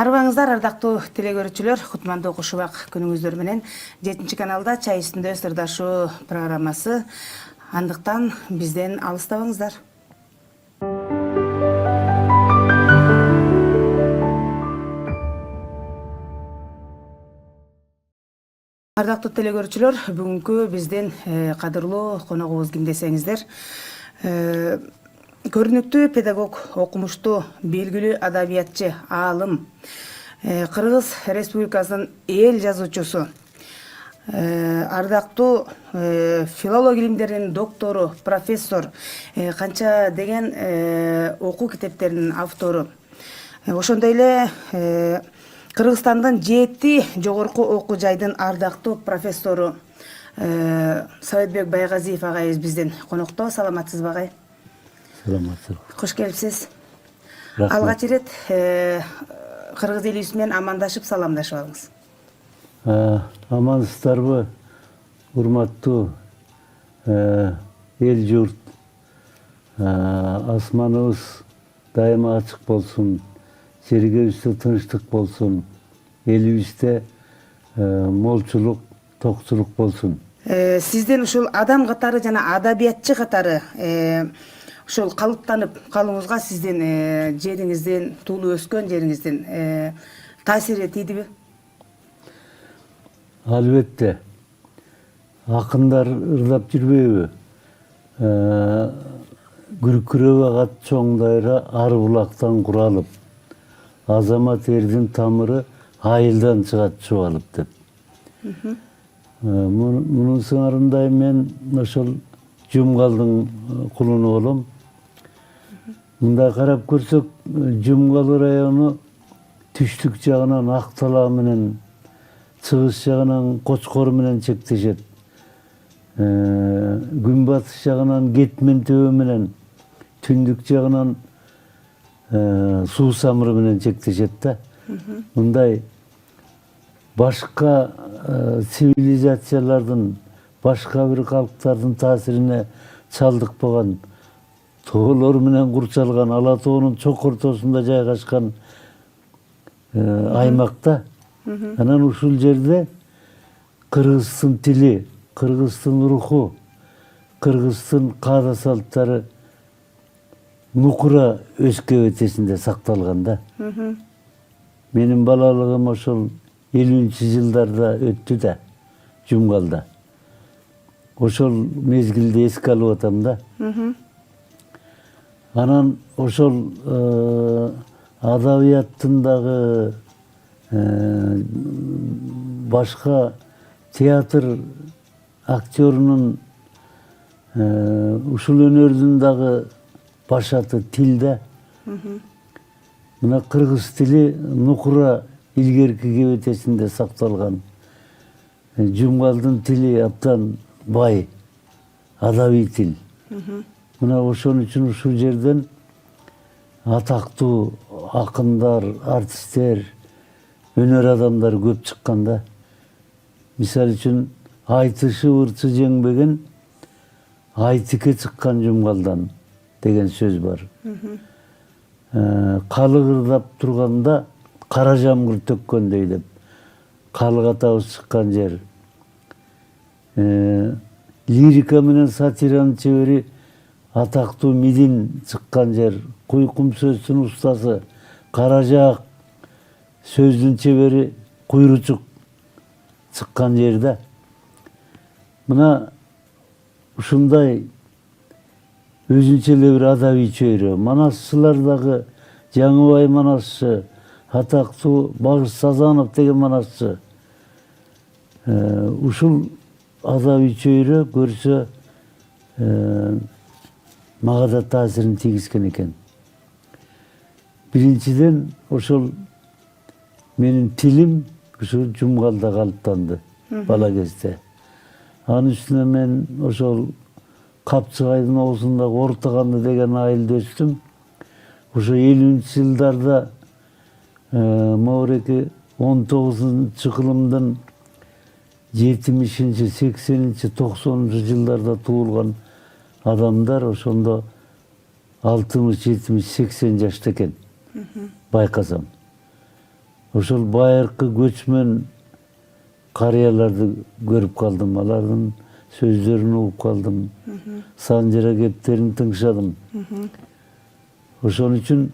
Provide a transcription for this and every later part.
Арыбаңыздар, ардактуу телегөрүүчүлөр, кутмандуу кушубак күнүңүздөр менен 7 каналда чай үстүндө сырдашуу программасы. Андыктан бизден алыстабаңыздар. Ардактуу телегөрүүчүлөр, бүгүнкү бизден кадырлуу коногубуз ким десеңиздер, көрүнүктүү педагог, окумуштуу, белгилүү адабиятчы, аалым, Кыргыз Республикасынын эл жазуучусу, ардактуу филология илимдеринин доктору, профессор, канча деген окуу китептеринин автору. Ошондой эле Кыргызстандын 7 жогорку окуу жайдын ардактуу профессору Советбек Байгазиев агайыбыз бизден конокто. Саламатсызбы агай? Саламатсыз. Кош келипсиз. Рахмат. Алгач ирет кыргыз элибиз менен амандашып саламдашып алыңыз. Амансыздарбы, урматтуу эл журт. Асманыбыз дайыма ачык болсун, жергебизде тынчтык болсун, элибизде молчулук, токчулук болсун. Сиздин ушул адам катары жана адабиятчы катары ошол калыптанып калууңузга сиздин жериңизден, туулуп өскөн жериңизден таасири тийдиби? Албетте. Акындар ырдап жүрбөйбү? Күркүрөбөк ат чоң дайра ар булактан куралып, азамат эрдин тамыры айылдан чыгат чубалып деп. Мунун сыңарындай мен ошол Жумгалдын кулуну болом. Мындай карап көрсөк, Жумгал району түштүк жагынан Ак Талаа менен, чыгыш жагынан Кочкор менен чектешет. Күнбатыш жагынан Кетмен төбө менен, түндүк жагынан Суу Самыры менен чектешет да. Мындай башка цивилизациялардын, башка бир калктардын таасирине чалдыкпаган, тоолор менен курчалган Ала тоонун чок ортосунда жайгашкан аймакта. Анан ушул жерде кыргыздын тили, кыргыздын руху, кыргыздын каада салттары нукура өскөбөтесинде сакталган да. Менин балалыгым ошол 50-жылдарда өттү да, Жумгалда. Ошол мезгилди эске алып атам да. Анан ошол адабияттын дагы, башка театр актерунун, ушул өнөрдүн дагы баш аты тил да. Мына кыргыз тили нукура илгерки кебетесинде сакталган. Жумгалдын тили абдан бай, адабий тил. Мына ошон үчүн ушул жерден атактуу акындар, артисттер, өнөр адамдар көп чыккан да. Мисалы үчүн айтышы ырчы жеңбеген, айтыке чыккан Жумгалдан деген сөз бар. Калык ырдап турганда кара жамгыр төккөндөй деп. Калык атабыз чыккан жер. Лирика менен сатиранын чебери атактуу Мидин чыккан жер. Куйкум сөздүн устасы Каражаак сөздүн чебери Куйручук чыккан жерде. Мына ушундай өзүнчө эле бир адабий чөйрө. Манасчылар дагы Жаңыбай манасчы, атактуу Багыш Сазанов деген манасчы. Ушул адабий чөйрө көрсө мага да таасирин тийгизген экен. Биринчиден ошол менин тилим ушул Жумгалда калыптанды бала кезде. Анын үстүнө мен ошол Капчыгайдын оозундагы Ортоканды деген айылда өстүм. Ошо 50-жылдарда моореки 19-кылымдын 70-80, 90-жылдарда туулган адамдар ошондо 60, 70, 80 жашта экен. Байкасам. ошол байыркы көчмөн карыяларды көрүп калдым, алардын сөздөрүн угуп калдым, санжыра кептерин тыңшадым. Ошон үчүн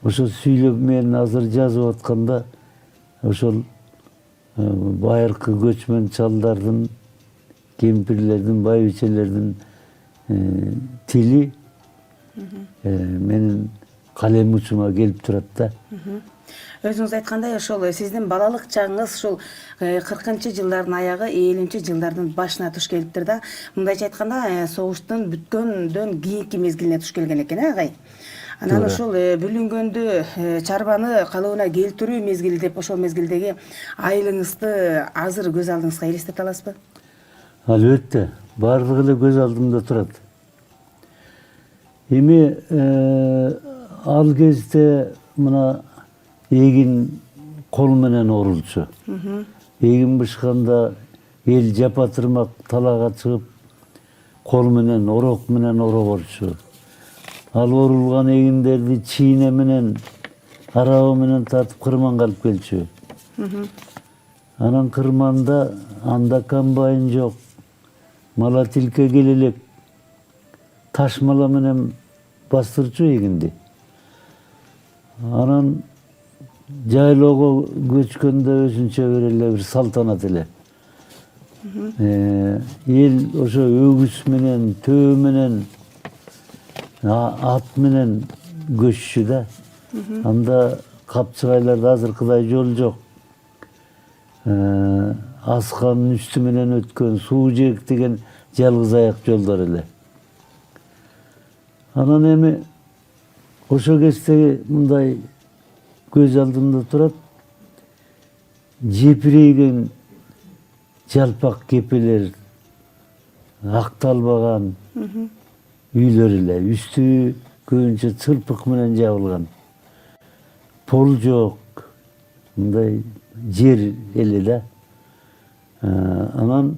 ошо сүйлөп мен азыр жазып атканда ошол байыркы көчмөн чалдардын, кемпирлердин, байбичелердин тили менин калем учума келип турат да. Өзүңүз айткандай ошол сиздин балалык чагыңыз ушул 40-чы жылдардын аягы, 50-чи жылдардын башына туш келиптир да. Мындайча айтканда согуштун бүткөндөн кийинки мезгилине туш келген экен, агай. Анан ошол бүлүнгөндү чарбаны калыбына келтирүү мезгили деп ошол мезгилдеги айылыңызды азыр көз алдыңызга элестете аласызбы? Албетте, баардыгы эле көз алдымда турат. Эми ал кезде мына эгин кол менен орулчу. Эгин бышканда эл жапа-тырмак талаага чыгып, кол менен, орок менен ороборчу. Ал орулган эгиндерди чийне менен, арабы менен тартып кырманга алып келчү. Анан кырманда анда комбайн жок, мала тилке келе таш мала менен бастырчу эгинди. Анан жайлоого көчкөндө өзүнчө бир салтанат эле. Эл ошо өгүз менен, төө менен, ат менен көччү да. Анда капчыгайларда азыркыдай жол жок. Асканын үстү менен өткөн, суу жээк деген жалгыз аяк жолдор эле. Анан эми ошо кезде мындай көз алдымда турат, жепирейген жалпак кепелер, акталбаган үйлөр эле, үстү көбүнчө чырпык менен жабылган. Пол жок, мындай жер эле да. Анан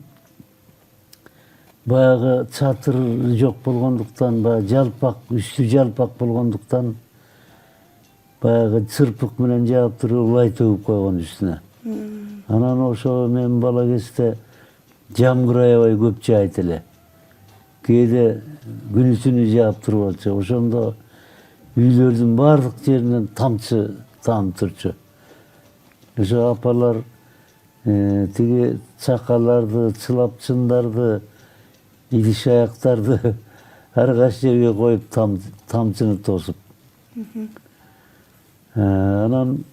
баягы чатыр жок болгондуктан, баягы жалпак, үстү жалпак болгондуктан баягы чырпык менен жаап туруп улай төгүп койгон үстүнө. Анан ошо мен бала кезде жамгыр аябай көп жаайт эле. Кээде күнү түнү жаап туруп алчу. Ошондо үйлөрдүн баардык жеринен тамчы таанып турчу. Ошо апалар тиги чакаларды, чылапчындарды, идиш аяктарды ар кайсы жерге коюп тамчыны тосуп. Анан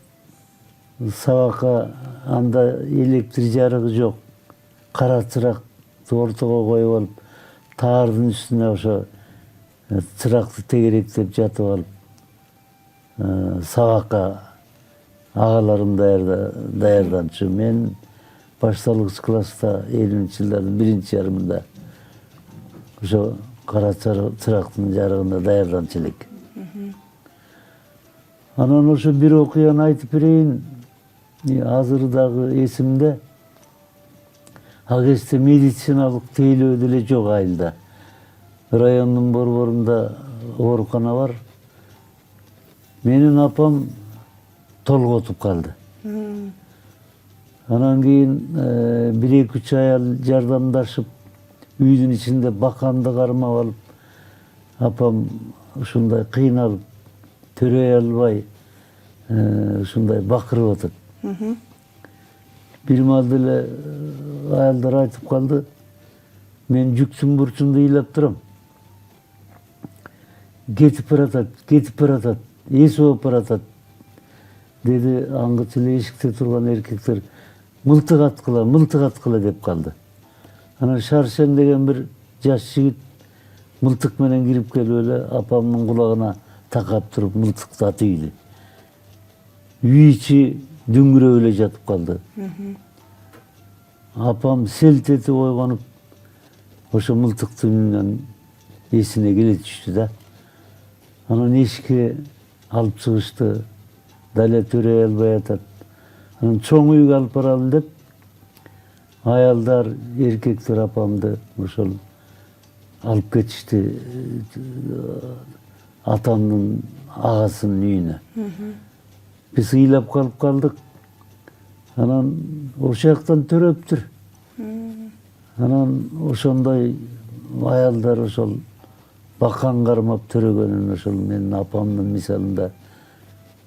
сабакка анда электр жарыгы жок. Кара чыракты ортого коюп алып, таардын үстүнө ошо чыракты тегеректеп жатып алып, сабакка агаларым даярданчу. Мен башталгыч класста 50-жылдардын 1-жарымында ошо кара чырактын жарыгында даярданчу элек. Анан ошо бир окуяны айтып берейин. Азыр дагы эсимде. Ал кезде медициналык тейлөө деле жок айылда. Райондун борборунда оорукана бар. Менин апам толготуп калды. Анан кийин 1-2 аял жардамдашып, үйдүн ичинде баканды кармап алып, апам ушундай кыйналып, төрөй албай, ушундай бакырып атат. Бир маалда эле аялдар айтып калды, мен жүктүн бурчунда ыйлап турам. Кетип баратат, эси болуп баратат, деди. Аңгыча эле эшикте турган эркектер мылтык аткыла деп калды. Анан Шаршен деген бир жаш жигит мылтык менен кирип келип эле апамдын кулагына такап туруп мылтыкты атыйлы. Үй ичи дүңгүрөп эле жатып калды. Апам селт этип ойгонуп, ошо мылтыктын үнүнөн эсине келе түштү да. Анан эшикке алып чыгышты. Дале төрөй албай атат. Анан чоң үйгө алып баралы деп, аялдар, эркектер апамды ошол алып кетишти атамдын агасынын үйүнө. Biz ыйлап kalıp kaldık. Anan oşa yaktan töröptür. Anan oşonday ayaldar oşol bakan karmap törөгөнүн oşol menin apamdын misalında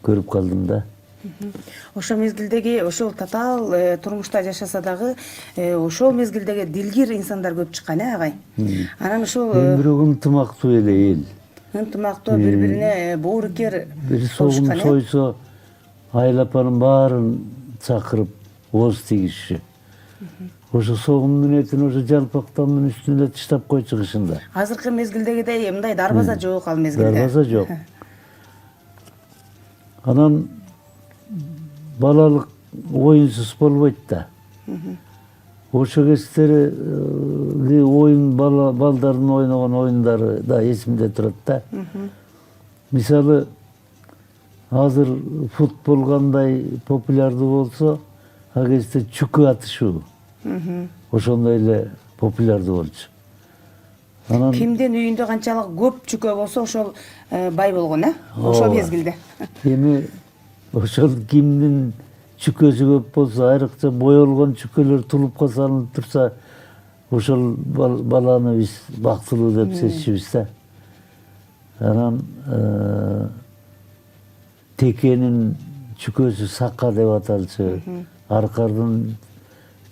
көрүp kaldım da. Ошол мезгилдеги ошол татаал турмушта жашаса дагы ошол мезгилдеги дилгир инсандар көп чыккан агай. Анан ошол Бирок ынтымактуу эле эл. ынтымактуу бири бирине боорукер Бир согум сойсо айлапанын баарын чакырып ооз тийгизиши. Ошо согумдун этин ошо жалпактандын үстүнө таштап койчу кышында. Азыркы мезгилдегидей мындай дарбаза жок ал мезгилде. Дарбаза жок. Анан балалык оюнсуз болбойт да. Ошо кездери оюн балдардын ойногон оюндары да эсимде турат да. Мисалы азыр футбол кандай популярдуу болсо, ал кезде чүкү атышуу. Ошондой эле популярдуу болчу. Анан Кимдин үйүндө канчалык көп чүкө болсо ошол бай болгон, ошол мезгилде. Эми ошол кимдин чүкөсү көп болсо, айрыкча боелгон чүкөлөр тулупка салынып турса, ошол баланы биз бактылуу деп сезчүбүз да. Анан текенин чүкөсү сакка деп аталчу, аркардын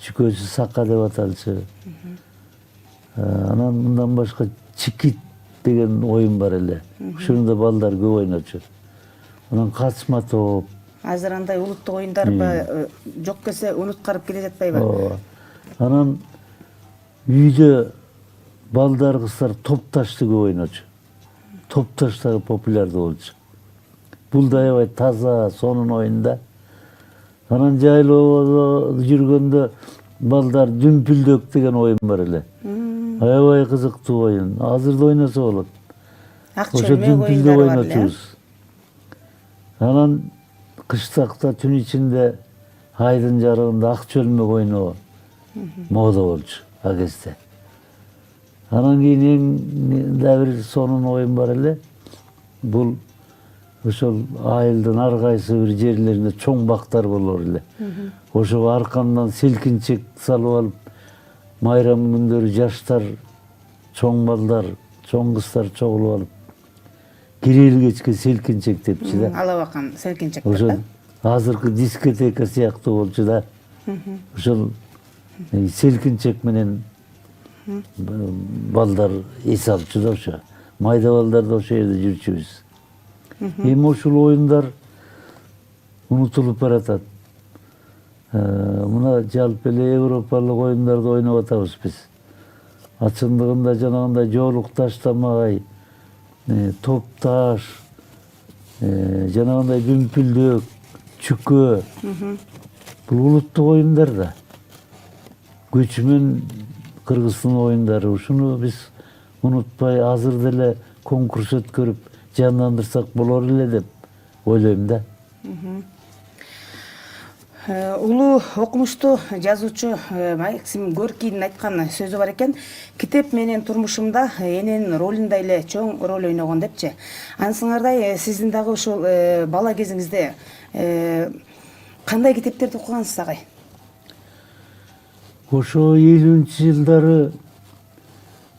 чүкөсү сакка деп аталчу. Анан мындан башка чикит деген оюн бар эле. Ушуну да балдар көп ойночу. Анан качма топ. Азыр андай улуттук оюндар жок келсе унуткарып келе жатпайбы? Анан үйдө балдар кыздар топташты көп ойночу. Топташ дагы популярдуу болчу. Бул да аябай таза, сонун оюн да. Анан жайлоодо жүргөндө балдар дүмпүлдөк деген оюн бар эле. Аябай кызыктуу оюн. Азыр да ойносо болот. Ошо дүмпүлдөк ойночубуз. Анан кыштакта түн ичинде айдын жарыгында ак чөлмөк ойноо мода болчу ал кезде. Анан кийин да бир сонун оюн бар эле. Бул ошол айылдын ар кайсы бир жерлеринде чоң бактар болор эле. Ошого аркандан селкинчек салып алып, майрам күндөрү жаштар, чоң балдар, чоң кыздар чогулуп алып, кирели кечке селкинчек депчи да. Алабакан селкинчек. Ошол азыркы дискотека сыяктуу болчу да. Ошол селкинчек менен балдар эс алчу да ошо. Майда балдар да ошол жерде жүрчүбүз. Эми ушул оюндар унутулуп баратат. Мына жалпы эле европалык оюндарды ойноп атабыз биз. Ачындыгында жанагындай жоолук таштамай, топташ, жанагындай дүмпүлдөк, чүкө. Бул улуттук оюндар да. Көчмөн Кыргыздын оюндары. Ушуну биз унутпай азыр деле конкурс өткөрүп жандандырсак болор эле деп ойлойм да. Улуу окумуштуу жазуучу Максим Горькийдин айткан сөзү бар экен. Китеп менен турмушумда эненин ролунда эле чоң роль ойногон депчи. Анысыңардай сиздин дагы ушул бала кезиңизде кандай китептерди окугансыз агай? Ошо 50-нчы жылдары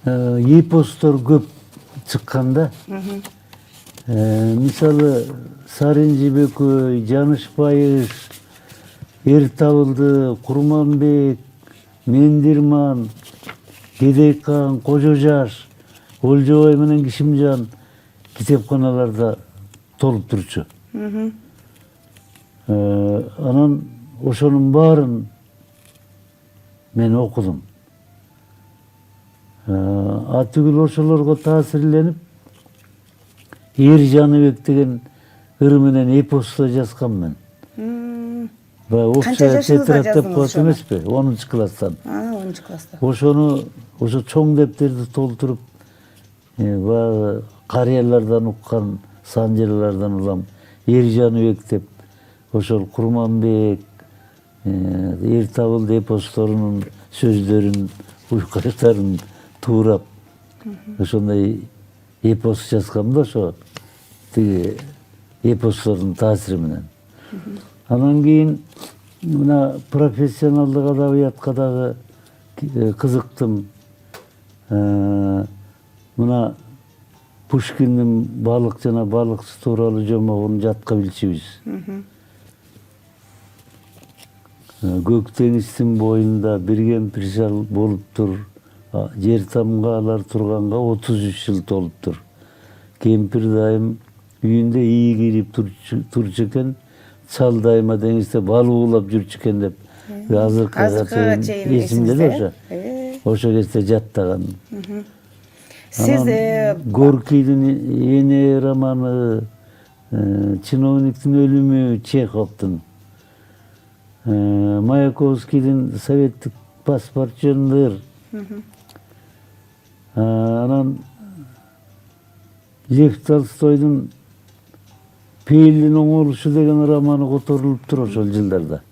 эпостор көп чыккан да. Мисалы Сарин Жибекөй, Жаныш Байыш, Эр табылды, Курманбек, Мендирман, Кедейкан, Кожо Жаш, Олжобай менен Кишимжан китепканаларда толуп турчу. Анан ошонун баарын мен окудум. Атүгүл ошолорго таасирленип, Эр Жаныбек деген ыр менен эпосто жазгам мен. Общая тетрадь деп коет эмеспи? 10 класстан. 10 класста. Ошону ошо чоң дептерди толтуруп, баягы карыялардан уккан санжырлардан улам Эр Жаныбек деп, ошол Курманбек, Эр табылды эпосторунун сөздөрүн, уйкуяктарын туурап, ошондой эпос жазгам да ошо тиги эпостордун таасири менен. Анан кийин мына профессионалдык адабиятка дагы кызыктым. Мына Пушкиндин балык жана балыкчы тууралуу жомогун жатка билчүбүз. Көк деңиздин боюнда бир кемпир шал болуптур. Жер тамгалар турганга 33 жыл толуптур. Кемпир дайым үйүндө ии кирип турчу экен, чал дайыма деңизде балык улап жүрчү экен деп азыркыга чейин эсимде да ошо. Ошо кезде жаттаган. Сиз Горкийдин эне романы, чиновниктин өлүмү Чеховдун, Маяковскийдин советтик паспорт жөндөр, анан Лев Толстойдун Пейилдин оңолушу деген романы которулуптур ошол жылдарда.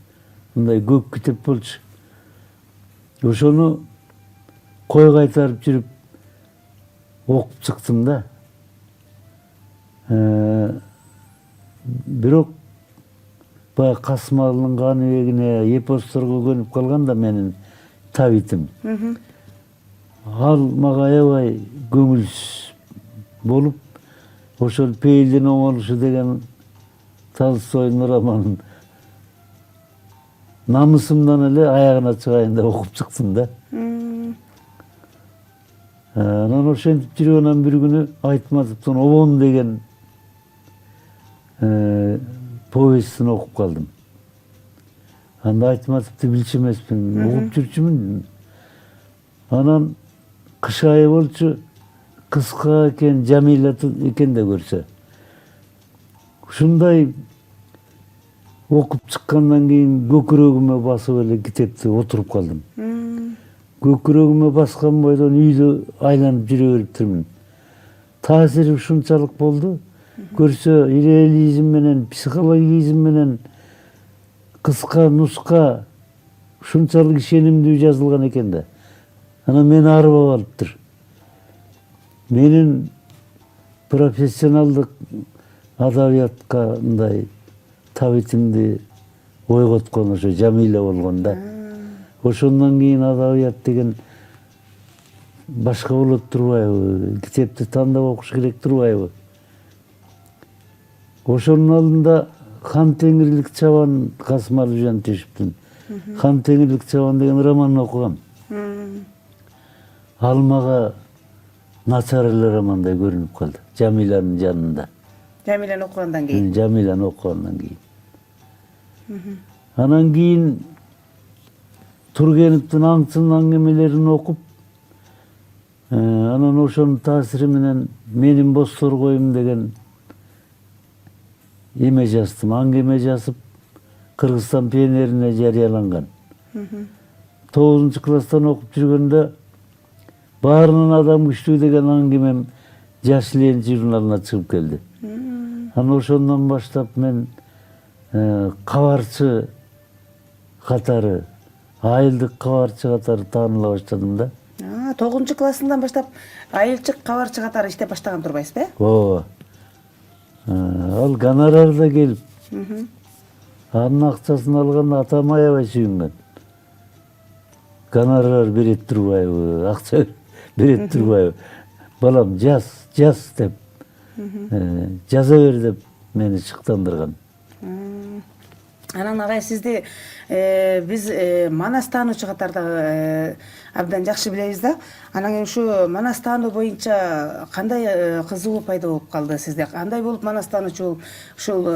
Мындай көк китеп болчу. Ошону кой кайтарып жүрүп окуп чыктым да. Бирок баягы Касымалынын Каныбегине, эпосторго көнүп калган да менин табитим. Ал мага аябай көңүлсүз болуп, ошол Пейилдин оңолушу деген Толстойдун романын намысымдан эле аягына чыгайын деп окуп чыктым да. Анан ошентип жүрүп анан бир күнү Айтматовдун Обон деген повестин окуп калдым. Анда Айтматовду билчү эмеспин, окуп жүрчүмүн. Анан кыш айы болчу, кыска экен, Жамиля экен да көрсө. Ушундай окуп чыккандан кийин көкүрөгүмө басып эле китепти отуруп калдым. Көкүрөгүмө баскан бойдон үйдө айланып жүрө бериптирмин. Таасири ушунчалык болду. Көрсө реализм менен, психологизм менен кыска нуска ушунчалык ишенимдүү жазылган экен да. Анан мени арбап алыптыр. Менин профессионалдык адабиятка мындай табитимди ойготкон ошо Жамиля болгон да. Ошондон кийин адабият деген башка болот турбайбы? Китепти тандап окуш керек турбайбы? Ошонун алдында Хан Теңирлик чабан Касымал Жантешевдин Хан Теңирлик чабан деген романын окугам. Ал мага начар эле романдай көрүнүп калды. Жамилянын жанында. Жамиляны окугандан кийин. Жамиляны окугандан кийин. Анан кийин Тургеновдун Аңчынын аңгемелерин окуп, анан ошонун таасири менен Менин Босторгоюм деген эме жаздым, аңгеме жазып, Кыргызстан пионерине жарыяланган. 9-класстан окуп жүргөндө Баарынан адам күчтүү деген аңгемем Жаш Лен журналына чыгып келди. Анан ошондон баштап мен кабарчы катары, айылдык кабарчы катары тааныла баштадым да. 9-классынан баштап айылчык кабарчы катары иштеп баштаган турбайсызбы? Ооба. Ал гонорарда келип, анын акчасын алганда атам аябай сүйүнгөн. Гонорар берет турбайбы, акча берет турбайбы? Балам жаз деп, жаза бер деп мени шыктандырган. Анан агай сизди биз Манас таануучу катары абдан жакшы билебиз да. Анан кийин ушу Манас таануу боюнча кандай кызыгуу пайда болуп калды сизде? Кандай болуп Манас таануучу ушул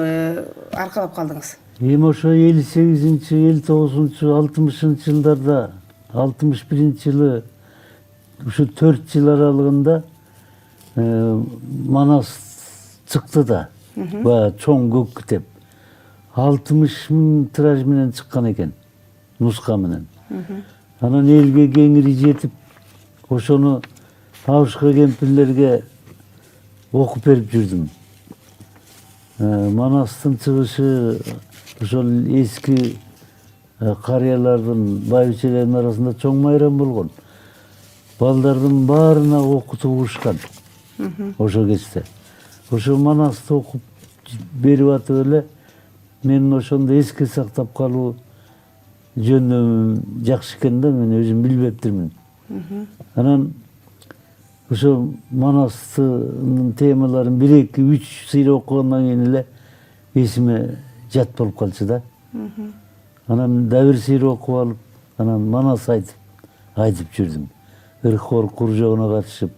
аркалап калдыңыз? Эми ошо 58-чи, 59-чу, 60-чы жылдарда, 61-жылы ушу 4 жыл аралыгында Манас чыкты да. Баягы чоң көк китеп. 60 000 тираж менен чыккан экен, нуска менен. Анан элге кеңири жетип, ошону табышка кемпирлерге окуп берип жүрдүм. Манастын чыгышы ошол эски карыялардын, байбичелердин арасында чоң майрам болгон. Балдардын баарына окутуп урушкан ошол кезде. Ошо Манасты окуп берип атып эле Менин ошондо эске сактап калуу жөндөмүм жакшы экен да, мен өзүм билбептирмин. Анан ошо Манастын темаларын 1-2-3 сыйра окугандан кийин эле эсиме жат болуп калчу да. Анан да бир сыйра окуп алып, анан Манас айтып жүрдүм. Ыркор куржогуна катышып,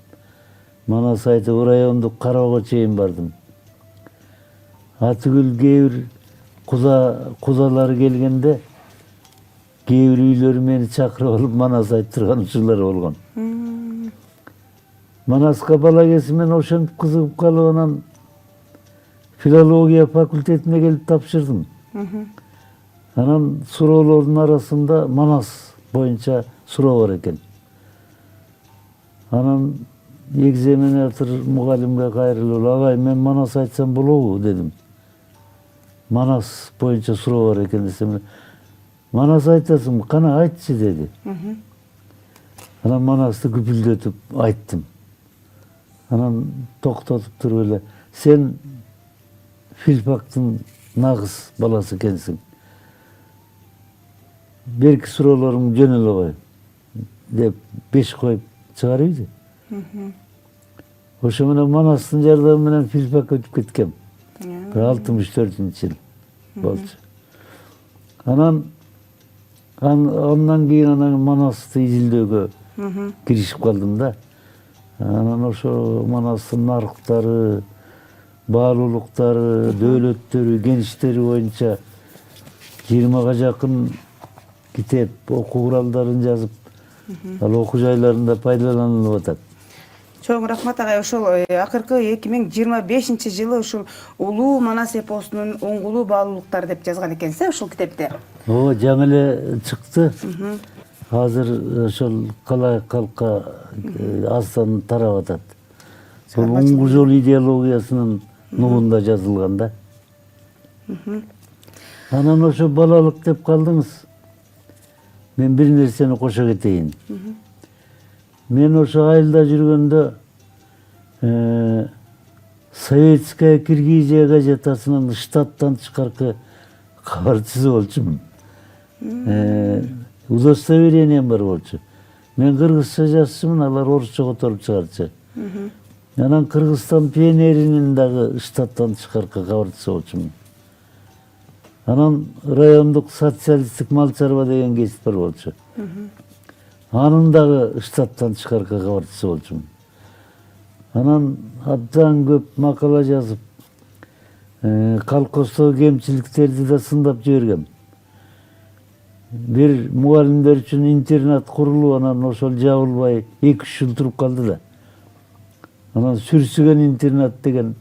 Манас айтып райондук кароого чейин бардым. Атүгүл кээ бир кудалар келгенде, кээ бир үйлөрү мени чакырып алып Манас айттырган учурлар болгон. Манаска бала кезимен ошентип кызыгып калып, анан филология факультетине келип тапшырдым. Анан суроолордун арасында Манас боюнча суроо бар экен. Анан экзаменатор мугалимге кайрылып, агай, мен Манас айтсам болобу дедим. Манас боюнча суроо бар экен десем, Манас айтасың, кана айтчы деди. Анан Манасты күпүлдөтүп айттым. Анан токтотуп туруп эле, сен филфактын нагыз баласы экенсиң. Берки суроолоруң жөн эле кой деп 5 коюп чыгарып ийди. Ошо менен Манастын жардамы менен филфак өтүп кеткем. 64-жыл болчу. Андан кийин Манасты изилдөөгө киришип калдым да. Анан ошо Манастын нарыктары, баалуулуктары, дөөлөттөрү, кеңиштери боюнча 20га жакын китеп, окуу куралдарын жазып, ал окуу жайларында пайдаланылып атат. Чоң рахмат агай. Ошол акыркы 2025-жылы ушул Улуу Манас эпосунун оңгулуу баалуулуктары деп жазган экенсиз, ушул китепте. Ооба, жаңы эле чыкты. Азыр ошол калка аздан тарап атат. Бул оңгу жол идеологиясынын нугунда жазылган да. Анан ошо балалык деп калдыңыз. Мен бир нерсени кошо кетейин. Мен ошо айылда жүргөндө Советская Киргизия газетасынын штаттан тышкаркы кабарчысы болчумун. Удостоверением бар болчу. Мен кыргызча жазчумун, алар орусча которуп чыгарчу. Анан Кыргызстан пионеринин дагы штаттан тышкаркы кабарчысы болчумун. Анан райондук социалисттик мал чарба деген гезит бар болчу. Анын дагы штаттан тышкаркы кабарчысы болчумун. Анан абдан көп макала жазып, колхоздогу кемчиликтерди да сындап жибергем. Бир мугалимдер үчүн интернат курулуп, анан ошол жабылбай 2-3 жыл туруп калды да. Анан Сүрсүгөн интернат деген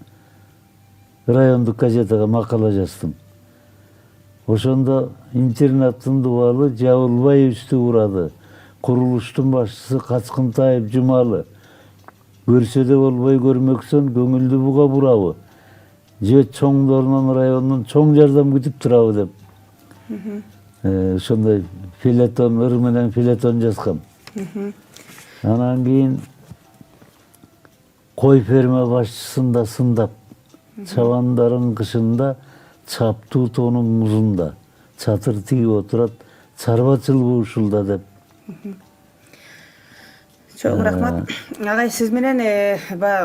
райондук газетага макала жаздым. Ошондо интернаттын дубалы жабылбай үстү урады. Курулуштун башчысы Качкынтаев Жумалы. Көрсө да болбой көрмөксөн көңүлдү буга бурабы. Же чоңдорунан райондун чоң жардам күтүп турабы деп. Ошондой филетон, ыр менен филетон жазгам. Анан кийин кой ферма башчысын да сындап, чабандарын кышында, чаптуу тонун музунда, чатыр тигип отурат, чарбачылыгы ушулда деп. Чоң рахмат. Агай, сиз менен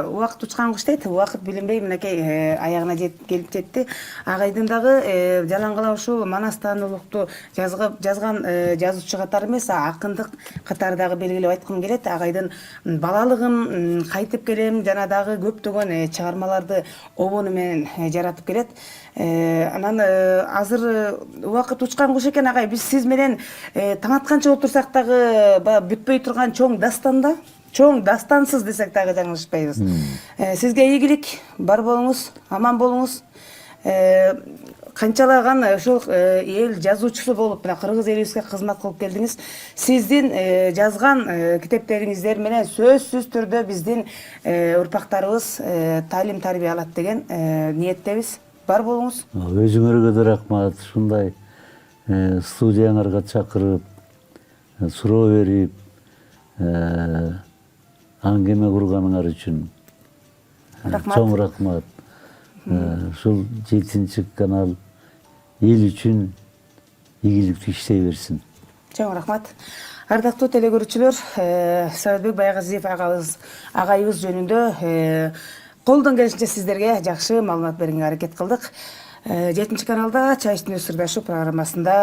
убакыт учкан куш дейт, убакыт билинбей мынакей аягына келип жетти. Агайдын дагы жалаңгала ушул Манас таануулукту жазган жазуучу катары эмес, акындык катары дагы белгилеп айткым келет. Агайдын балалыгым кайтып келем, жана дагы көптөгөн чыгармаларды обону менен жаратып келет. Анан азыр убакыт учкан куш экен агай, биз сиз менен таң атканча отурсак дагы бүтпөй турган чоң дастансыз десек дагы жаңылышпайбыз. Сизге ийгилик, бар болуңуз, аман болуңуз. Канчалаган ошол эл жазуучусу болуп, мына кыргыз элибизге кызмат кылып келдиңиз. Сиздин жазган китептериңиздер менен сөзсүз түрдө биздин урпактарыбыз таалим тарбия алат деген ниеттебиз. Бар болуңуз. Өзүңөргө да рахмат. Ушундай студияңарга чакырып, суроо берип, аңгеме курганыңар үчүн чоң рахмат. Ушул 7-канал эл үчүн ийгиликтүү иштей берсин. Чоң рахмат. Ардактуу телекөрүүчүлөр, Саатбек Байгазиев агайыбыз жөнүндө колдон келишинче сиздерге жакшы маалымат берүүгө аракет кылдык. 7 каналда Чай үстүндө сырдашу программасында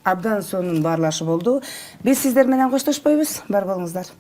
абдан сонун баарлашы болду. Биз сиздер менен коштошпойбуз. Бар болуңуздар.